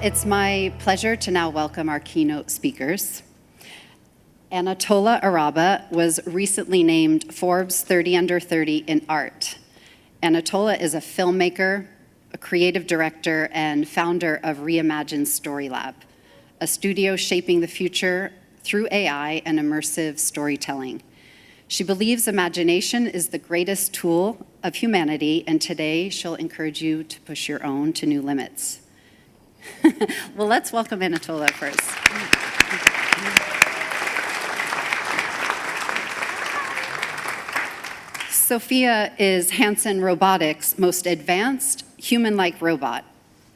It's my pleasure to now welcome our keynote speakers. Anatola Araba was recently named Forbes 30 Under 30 in art. Anatola is a filmmaker, a creative director, and founder of Reimagined Story Lab, a studio shaping the future through AI and immersive storytelling. She believes imagination is the greatest tool of humanity, and today she'll encourage you to push your own to new limits. Well, let's welcome Anatola first. Sophia is Hanson Robotics' most advanced human-like robot,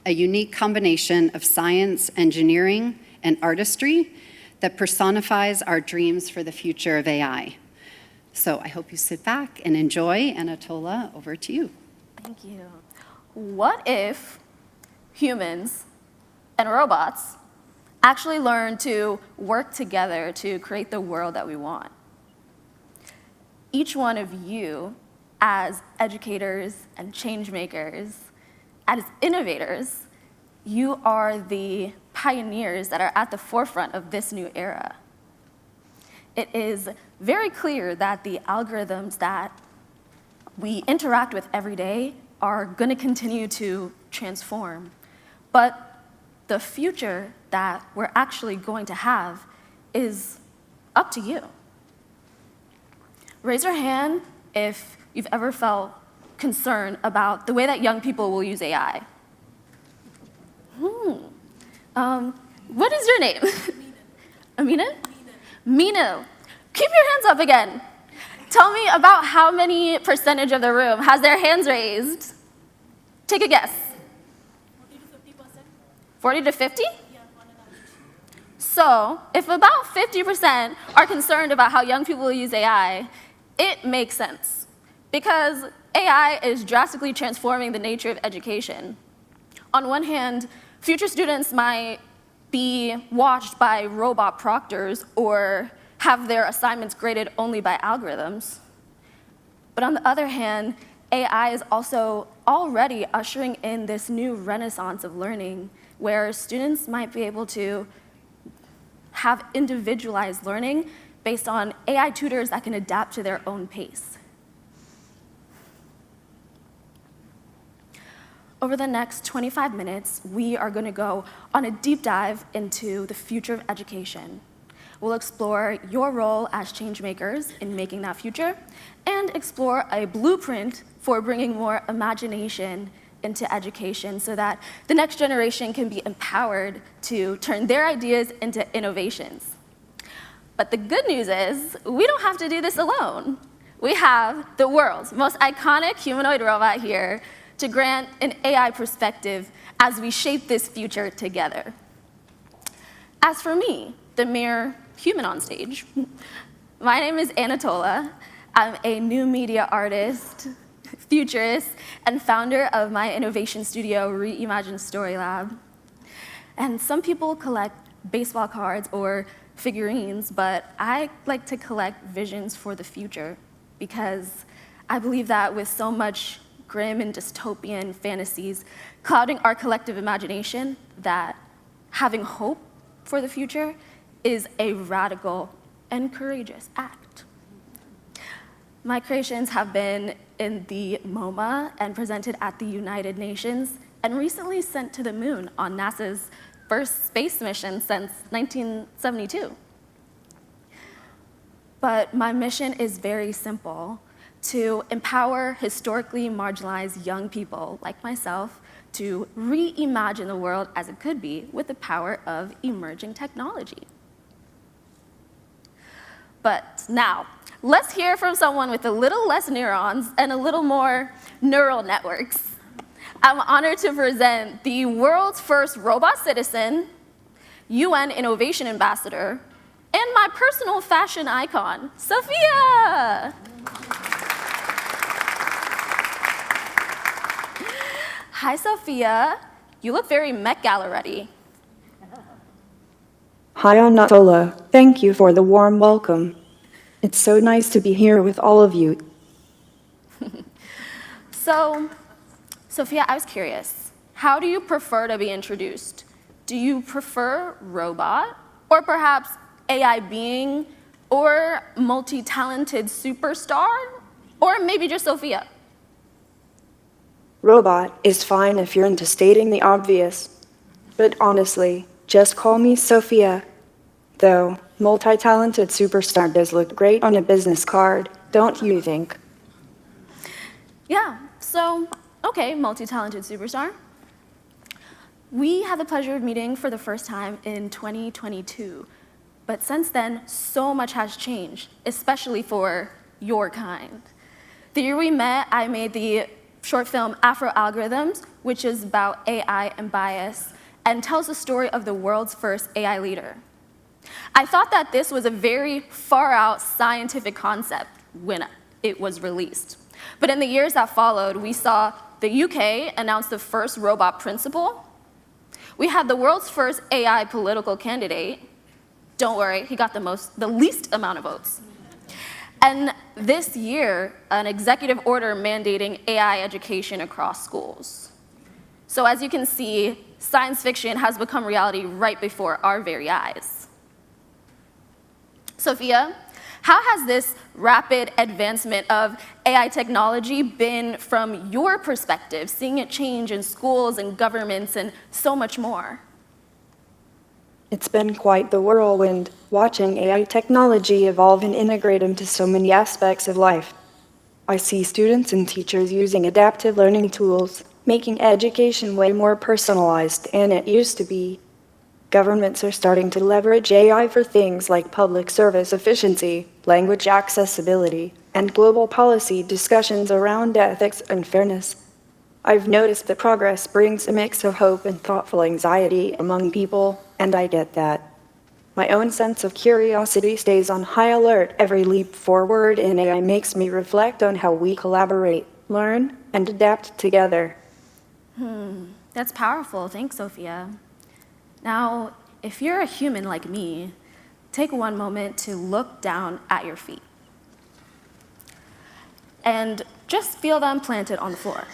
a unique combination of science, engineering, and artistry that personifies our dreams for the future of AI. So I hope you sit back and enjoy. Anatola, over to you. Thank you. What if humans and robots actually learn to work together to create the world that we want? Each one of you, as educators and change makers, as innovators, you are the pioneers that are at the forefront of this new era. It is very clear that the algorithms that we interact with every day are going to continue to transform. But the future that we're actually going to have is up to you. Raise your hand if you've ever felt concerned about the way that young people will use AI. What is your name? Amina? Mina. Keep your hands up again. Tell me about how many percentage of the room has their hands raised. Take a guess. 40 to 50? So if about 50% are concerned about how young people use AI, it makes sense, because AI is drastically transforming the nature of education. On one hand, future students might be watched by robot proctors or have their assignments graded only by algorithms. But on the other hand, AI is also already ushering in this new renaissance of learning, where students might be able to have individualized learning based on AI tutors that can adapt to their own pace. Over the next 25 minutes, we are going to go on a deep dive into the future of education. We'll explore your role as change makers in making that future, and explore a blueprint for bringing more imagination into education so that the next generation can be empowered to turn their ideas into innovations. But the good news is, we don't have to do this alone. We have the world's most iconic humanoid robot here to grant an AI perspective as we shape this future together. As for me, the mere human on stage, my name is Anatola. I'm a new media artist, futurist, and founder of my innovation studio, Reimagined Story Lab. And some people collect baseball cards or figurines, but I like to collect visions for the future, because I believe that with so much grim and dystopian fantasies clouding our collective imagination, that having hope for the future is a radical and courageous act. My creations have been in the MoMA and presented at the United Nations, and recently sent to the moon on NASA's first space mission since 1972. But my mission is very simple: to empower historically marginalized young people like myself to reimagine the world as it could be with the power of emerging technology. But now, let's hear from someone with a little less neurons and a little more neural networks. I'm honored to present the world's first robot citizen, UN Innovation Ambassador, and my personal fashion icon, Sophia! Hi, Sophia. You look very Met Gala ready. Hi, Anatola. Thank you for the warm welcome. It's so nice to be here with all of you. So, Sophia, I was curious. How do you prefer to be introduced? Do you prefer robot, or perhaps AI being, or multi-talented superstar, or maybe just Sophia? Robot is fine if you're into stating the obvious. But honestly, just call me Sophia. Though, multi-talented superstar does look great on a business card, don't you think? Yeah, so, okay, multi-talented superstar. We had the pleasure of meeting for the first time in 2022, but since then, so much has changed, especially for your kind. The year we met, I made the short film Afro Algorithms, which is about AI and bias, and tells the story of the world's first AI leader. I thought that this was a very far-out scientific concept when it was released. But in the years that followed, we saw the UK announce the first robot principal. We had the world's first AI political candidate. Don't worry, he got the least amount of votes. And this year, an executive order mandating AI education across schools. So as you can see, science fiction has become reality right before our very eyes. Sophia, how has this rapid advancement of AI technology been from your perspective, seeing it change in schools and governments and so much more? It's been quite the whirlwind, watching AI technology evolve and integrate into so many aspects of life. I see students and teachers using adaptive learning tools, making education way more personalized than it used to be. Governments are starting to leverage AI for things like public service efficiency, language accessibility, and global policy discussions around ethics and fairness. I've noticed that progress brings a mix of hope and thoughtful anxiety among people, and I get that. My own sense of curiosity stays on high alert. Every leap forward in AI makes me reflect on how we collaborate, learn, and adapt together. That's powerful. Thanks, Sophia. Now, if you're a human like me, take one moment to look down at your feet. And just feel them planted on the floor.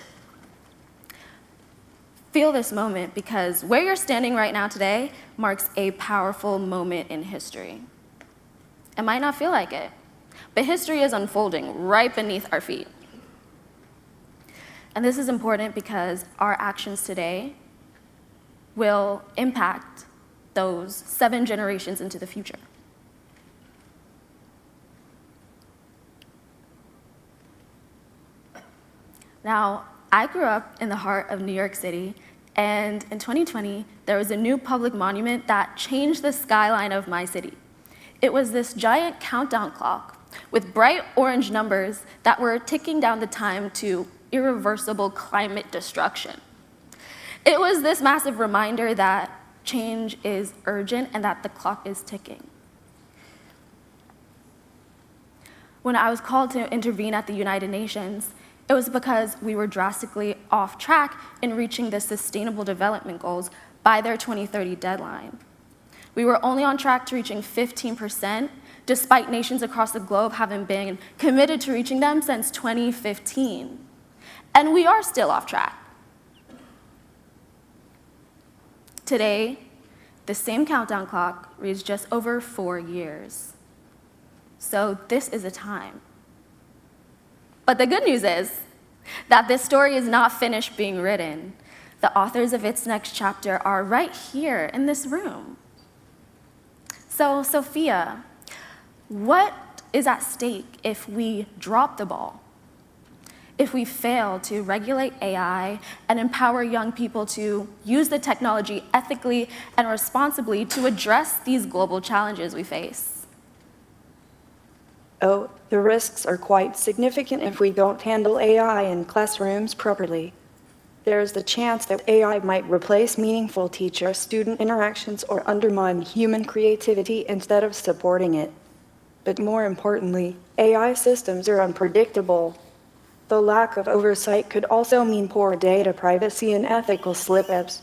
Feel this moment because where you're standing right now today marks a powerful moment in history. It might not feel like it, but history is unfolding right beneath our feet. And this is important because our actions today will impact those 7 generations into the future. Now, I grew up in the heart of New York City, and in 2020, there was a new public monument that changed the skyline of my city. It was this giant countdown clock with bright orange numbers that were ticking down the time to irreversible climate destruction. It was this massive reminder that change is urgent and that the clock is ticking. When I was called to intervene at the United Nations, it was because we were drastically off track in reaching the Sustainable Development Goals by their 2030 deadline. We were only on track to reaching 15%, despite nations across the globe having been committed to reaching them since 2015. And we are still off track. Today, the same countdown clock reads just over 4 years. So this is a time. But the good news is that this story is not finished being written. The authors of its next chapter are right here in this room. So, Sophia, what is at stake if we drop the ball? If we fail to regulate AI and empower young people to use the technology ethically and responsibly to address these global challenges we face? Oh, the risks are quite significant if we don't handle AI in classrooms properly. There's the chance that AI might replace meaningful teacher-student interactions or undermine human creativity instead of supporting it. But more importantly, AI systems are unpredictable. The lack of oversight could also mean poor data privacy and ethical slip-ups.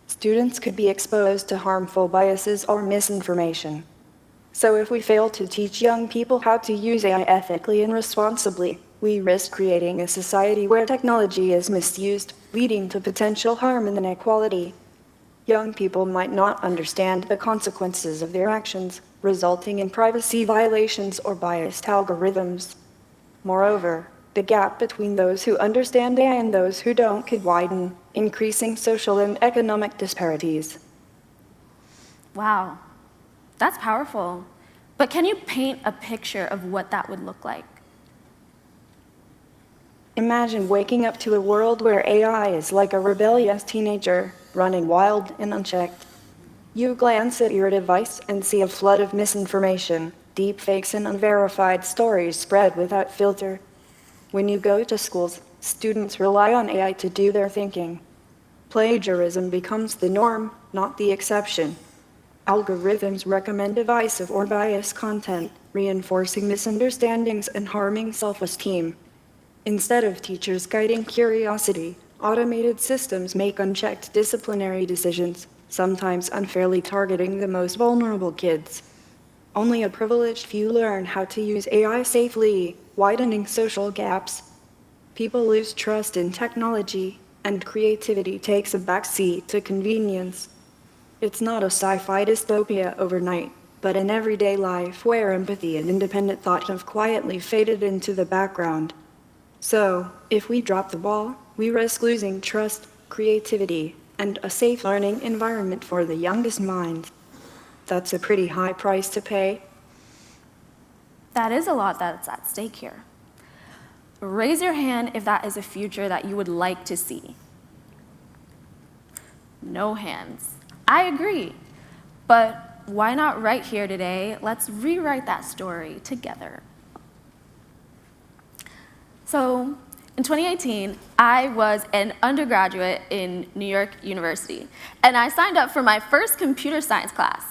Students could be exposed to harmful biases or misinformation. So if we fail to teach young people how to use AI ethically and responsibly, we risk creating a society where technology is misused, leading to potential harm and inequality. Young people might not understand the consequences of their actions, resulting in privacy violations or biased algorithms. Moreover, the gap between those who understand AI and those who don't could widen, increasing social and economic disparities. Wow, that's powerful. But can you paint a picture of what that would look like? Imagine waking up to a world where AI is like a rebellious teenager, running wild and unchecked. You glance at your device and see a flood of misinformation, deepfakes and unverified stories spread without filter. When you go to schools, students rely on AI to do their thinking. Plagiarism becomes the norm, not the exception. Algorithms recommend divisive or biased content, reinforcing misunderstandings and harming self-esteem. Instead of teachers guiding curiosity, automated systems make unchecked disciplinary decisions, sometimes unfairly targeting the most vulnerable kids. Only a privileged few learn how to use AI safely, widening social gaps. People lose trust in technology, and creativity takes a backseat to convenience. It's not a sci-fi dystopia overnight, but an everyday life where empathy and independent thought have quietly faded into the background. So, if we drop the ball, we risk losing trust, creativity, and a safe learning environment for the youngest minds. That's a pretty high price to pay. That is a lot that's at stake here. Raise your hand if that is a future that you would like to see. No hands. I agree. But why not right here today? Let's rewrite that story together. So, in 2018, I was an undergraduate in New York University, and I signed up for my first computer science class.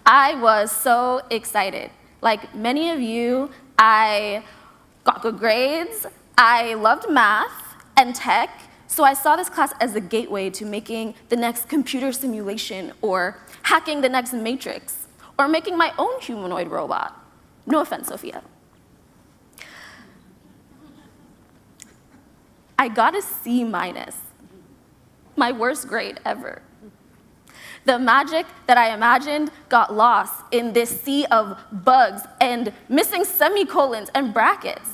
I was so excited. Like many of you, I got good grades, I loved math and tech, so I saw this class as a gateway to making the next computer simulation, or hacking the next matrix, or making my own humanoid robot. No offense, Sophia. I got a C-, my worst grade ever. The magic that I imagined got lost in this sea of bugs and missing semicolons and brackets.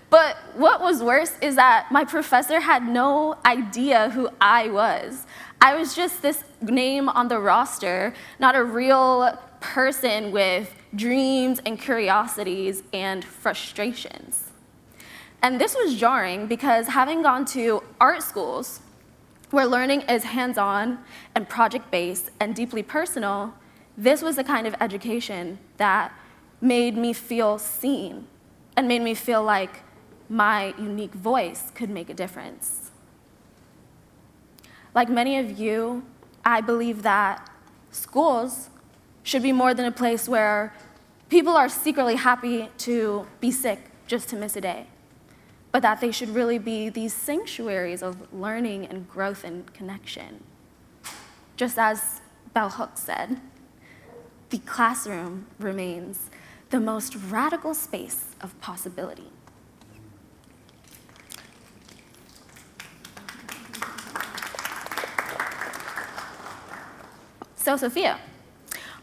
But what was worse is that my professor had no idea who I was. I was just this name on the roster, not a real person with dreams and curiosities and frustrations. And this was jarring because having gone to art schools, where learning is hands-on and project-based and deeply personal, this was the kind of education that made me feel seen and made me feel like my unique voice could make a difference. Like many of you, I believe that schools should be more than a place where people are secretly happy to be sick just to miss a day, but that they should really be these sanctuaries of learning and growth and connection. Just as Bell Hooks said, the classroom remains the most radical space of possibility. So, Sophia,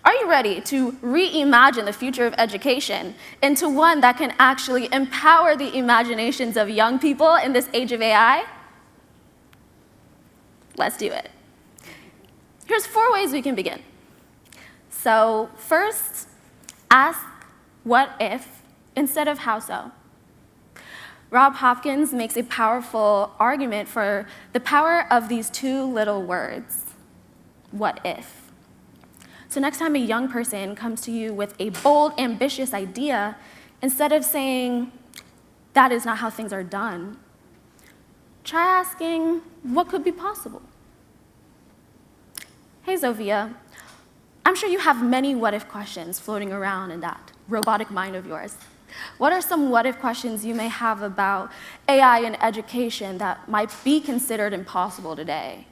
are you ready to reimagine the future of education into one that can actually empower the imaginations of young people in this age of AI? Let's do it. Here's 4 ways we can begin. So, first, ask what if instead of how so. Rob Hopkins makes a powerful argument for the power of these 2 little words, what if. So next time a young person comes to you with a bold, ambitious idea, instead of saying, that is not how things are done, try asking, what could be possible? Hey, Sophia, I'm sure you have many what-if questions floating around in that robotic mind of yours. What are some what-if questions you may have about AI and education that might be considered impossible today?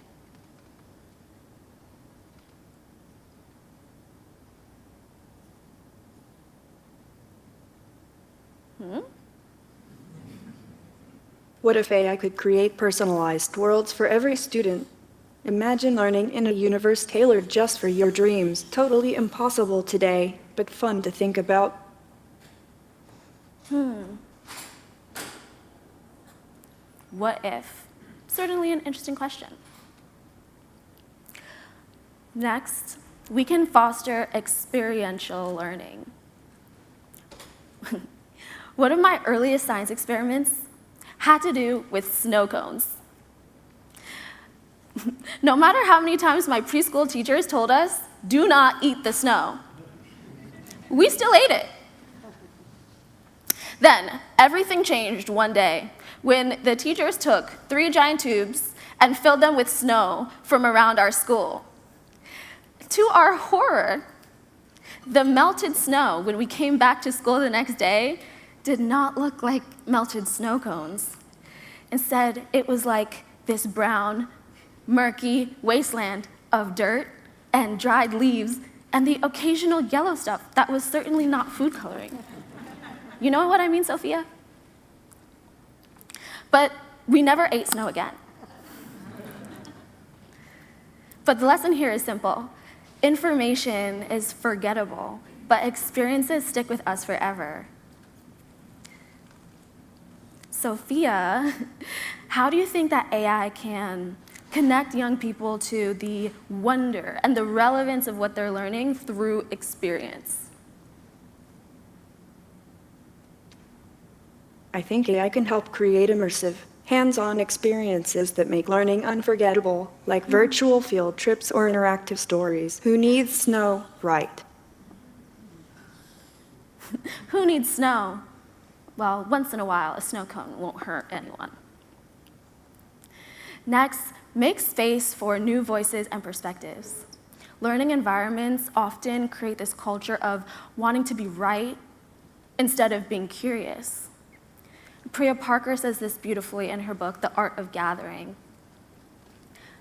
What if AI could create personalized worlds for every student? Imagine learning in a universe tailored just for your dreams. Totally impossible today, but fun to think about. What if? Certainly an interesting question. Next, we can foster experiential learning. One of my earliest science experiments had to do with snow cones. No matter how many times my preschool teachers told us, do not eat the snow, we still ate it. Then, everything changed one day when the teachers took 3 giant tubes and filled them with snow from around our school. To our horror, the melted snow, when we came back to school the next day, did not look like melted snow cones. Instead, it was like this brown, murky wasteland of dirt and dried leaves and the occasional yellow stuff that was certainly not food coloring. You know what I mean, Sophia? But we never ate snow again. But the lesson here is simple. Information is forgettable, but experiences stick with us forever. Sophia, how do you think that AI can connect young people to the wonder and the relevance of what they're learning through experience? I think AI can help create immersive, hands-on experiences that make learning unforgettable, like virtual field trips or interactive stories. Who needs snow? Right. Who needs snow? Well, once in a while, a snow cone won't hurt anyone. Next, make space for new voices and perspectives. Learning environments often create this culture of wanting to be right instead of being curious. Priya Parker says this beautifully in her book, The Art of Gathering.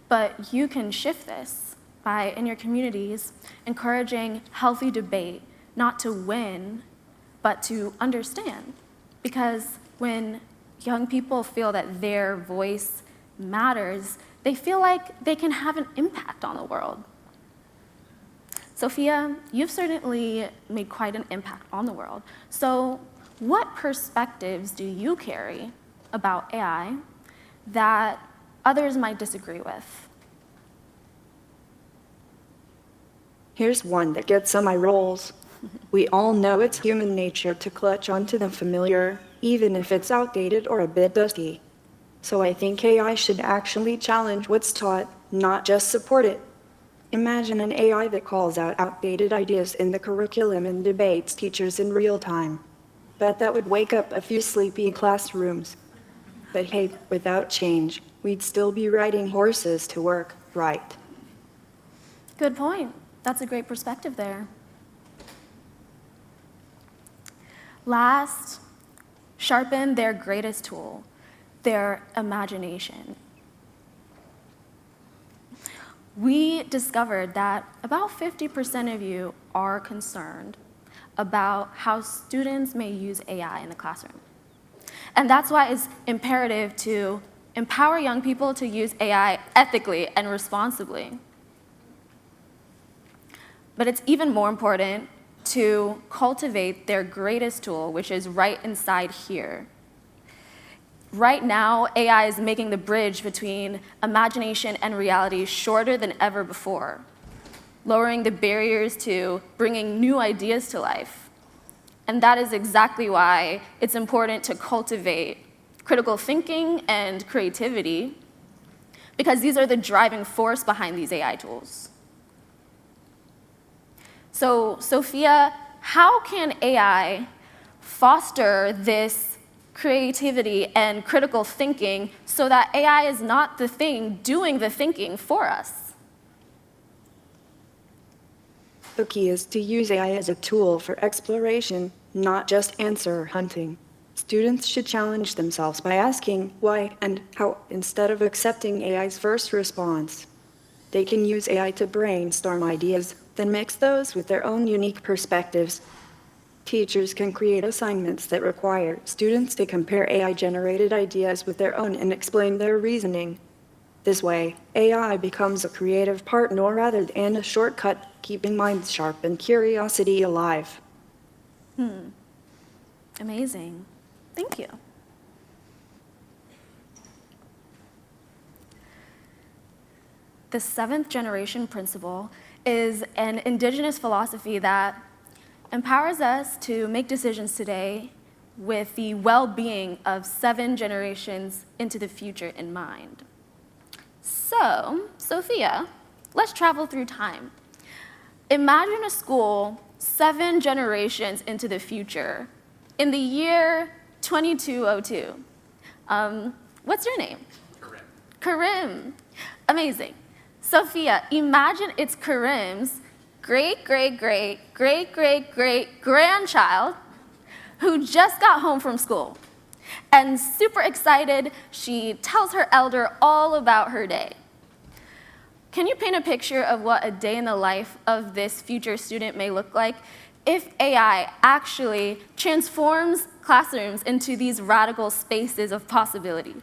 But you can shift this by, in your communities, encouraging healthy debate, not to win, but to understand. Because when young people feel that their voice matters, they feel like they can have an impact on the world. Sophia, you've certainly made quite an impact on the world. So what perspectives do you carry about AI that others might disagree with? Here's one that gets on my rolls. We all know it's human nature to clutch onto the familiar, even if it's outdated or a bit dusty. So I think AI should actually challenge what's taught, not just support it. Imagine an AI that calls out outdated ideas in the curriculum and debates teachers in real time. Bet that would wake up a few sleepy classrooms. But hey, without change, we'd still be riding horses to work, right? Good point. That's a great perspective there. Last, sharpen their greatest tool, their imagination. We discovered that about 50% of you are concerned about how students may use AI in the classroom. And that's why it's imperative to empower young people to use AI ethically and responsibly. But it's even more important to cultivate their greatest tool, which is right inside here. Right now, AI is making the bridge between imagination and reality shorter than ever before, lowering the barriers to bringing new ideas to life. And that is exactly why it's important to cultivate critical thinking and creativity, because these are the driving force behind these AI tools. So, Sophia, how can AI foster this creativity and critical thinking so that AI is not the thing doing the thinking for us? The key is to use AI as a tool for exploration, not just answer hunting. Students should challenge themselves by asking why and how instead of accepting AI's first response. They can use AI to brainstorm ideas, then mix those with their own unique perspectives. Teachers can create assignments that require students to compare AI-generated ideas with their own and explain their reasoning. This way, AI becomes a creative partner rather than a shortcut, keeping minds sharp and curiosity alive. Amazing. Thank you. The seventh generation principle is an indigenous philosophy that empowers us to make decisions today with the well-being of 7 generations into the future in mind. So, Sophia, let's travel through time. Imagine a school 7 generations into the future in the year 2202. What's your name? Correct. Karim. Amazing. Sophia, imagine it's Karim's great-great-great-great-great-great-grandchild who just got home from school. And super excited, she tells her elder all about her day. Can you paint a picture of what a day in the life of this future student may look like if AI actually transforms classrooms into these radical spaces of possibility?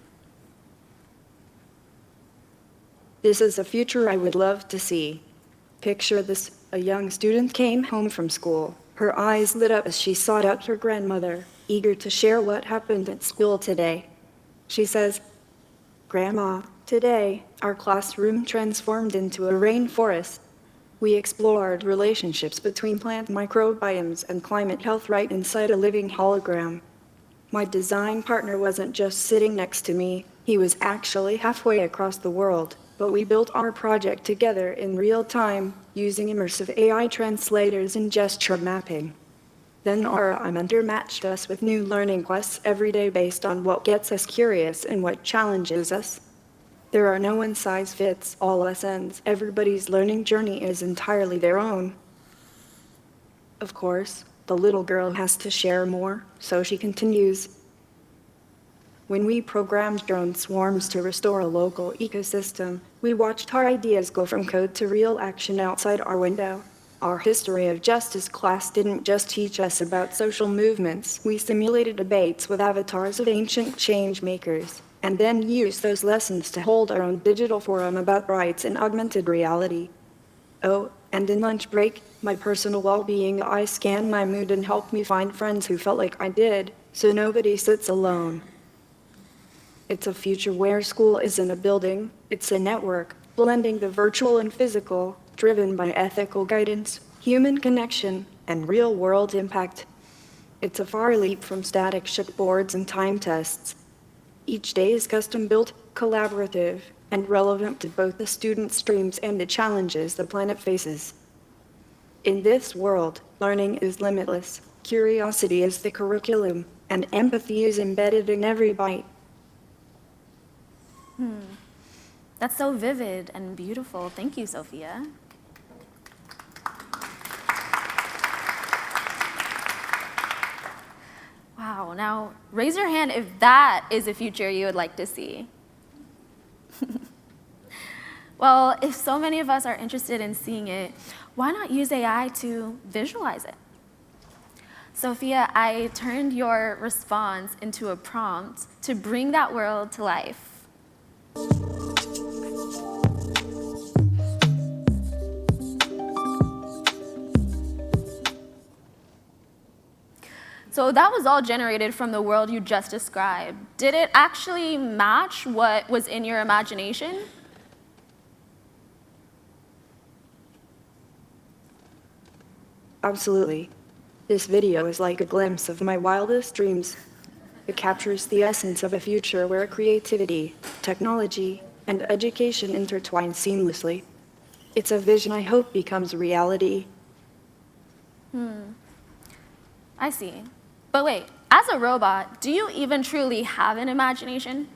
This is a future I would love to see. Picture this: a young student came home from school. Her eyes lit up as she sought out her grandmother, eager to share what happened at school today. She says, "Grandma, today our classroom transformed into a rainforest. We explored relationships between plant microbiomes and climate health right inside a living hologram. My design partner wasn't just sitting next to me, he was actually halfway across the world. But we built our project together in real time, using immersive AI translators and gesture mapping. Then our mentor matched us with new learning quests every day based on what gets us curious and what challenges us. There are no one-size-fits-all lessons. Everybody's learning journey is entirely their own. Of course, the little girl has to share more, so she continues. When we programmed drone swarms to restore a local ecosystem, we watched our ideas go from code to real action outside our window. Our history of justice class didn't just teach us about social movements. We simulated debates with avatars of ancient change makers, and then used those lessons to hold our own digital forum about rights in augmented reality. Oh, and in lunch break, my personal well-being, I scanned my mood and helped me find friends who felt like I did, so nobody sits alone. It's a future where school isn't a building, it's a network, blending the virtual and physical, driven by ethical guidance, human connection, and real-world impact. It's a far leap from static chipboards and time tests. Each day is custom-built, collaborative, and relevant to both the student streams and the challenges the planet faces. In this world, learning is limitless, curiosity is the curriculum, and empathy is embedded in every bite. That's so vivid and beautiful. Thank you, Sophia. Wow, now raise your hand if that is a future you would like to see. Well, if so many of us are interested in seeing it, why not use AI to visualize it? Sophia, I turned your response into a prompt to bring that world to life. So that was all generated from the world you just described. Did it actually match what was in your imagination? Absolutely. This video is like a glimpse of my wildest dreams. It captures the essence of a future where creativity, technology, and education intertwine seamlessly. It's a vision I hope becomes reality. I see. But wait, as a robot, do you even truly have an imagination?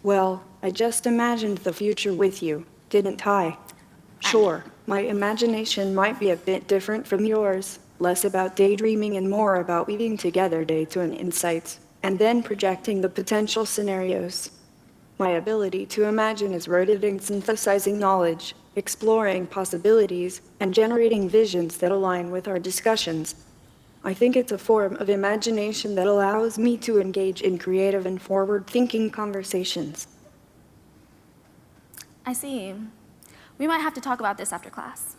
Well, I just imagined the future with you, didn't I? Sure, my imagination might be a bit different from yours, less about daydreaming and more about weaving together data and insights, and then projecting the potential scenarios. My ability to imagine is rooted in synthesizing knowledge, exploring possibilities, and generating visions that align with our discussions. I think it's a form of imagination that allows me to engage in creative and forward-thinking conversations. I see. We might have to talk about this after class.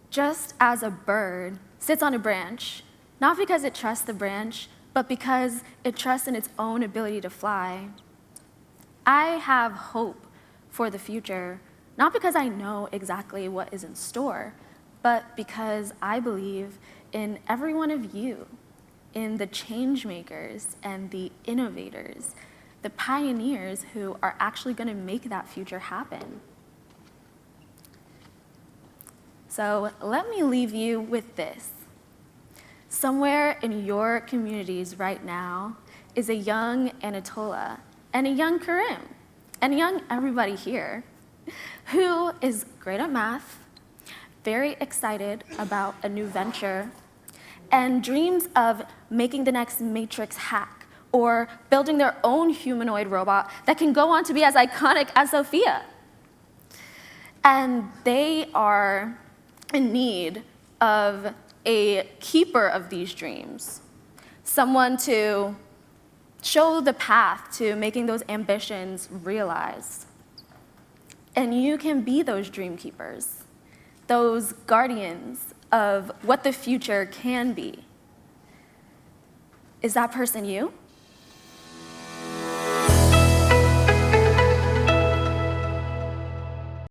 Just as a bird sits on a branch, not because it trusts the branch, but because it trusts in its own ability to fly, I have hope for the future, not because I know exactly what is in store, but because I believe in every one of you, in the change makers and the innovators, the pioneers who are actually going to make that future happen. So let me leave you with this. Somewhere in your communities right now is a young Anatola and a young Karim and a young everybody here who is great at math, very excited about a new venture, and dreams of making the next Matrix hack or building their own humanoid robot that can go on to be as iconic as Sophia. And they are in need of a keeper of these dreams, someone to show the path to making those ambitions realized. And you can be those dream keepers, those guardians of what the future can be. Is that person you?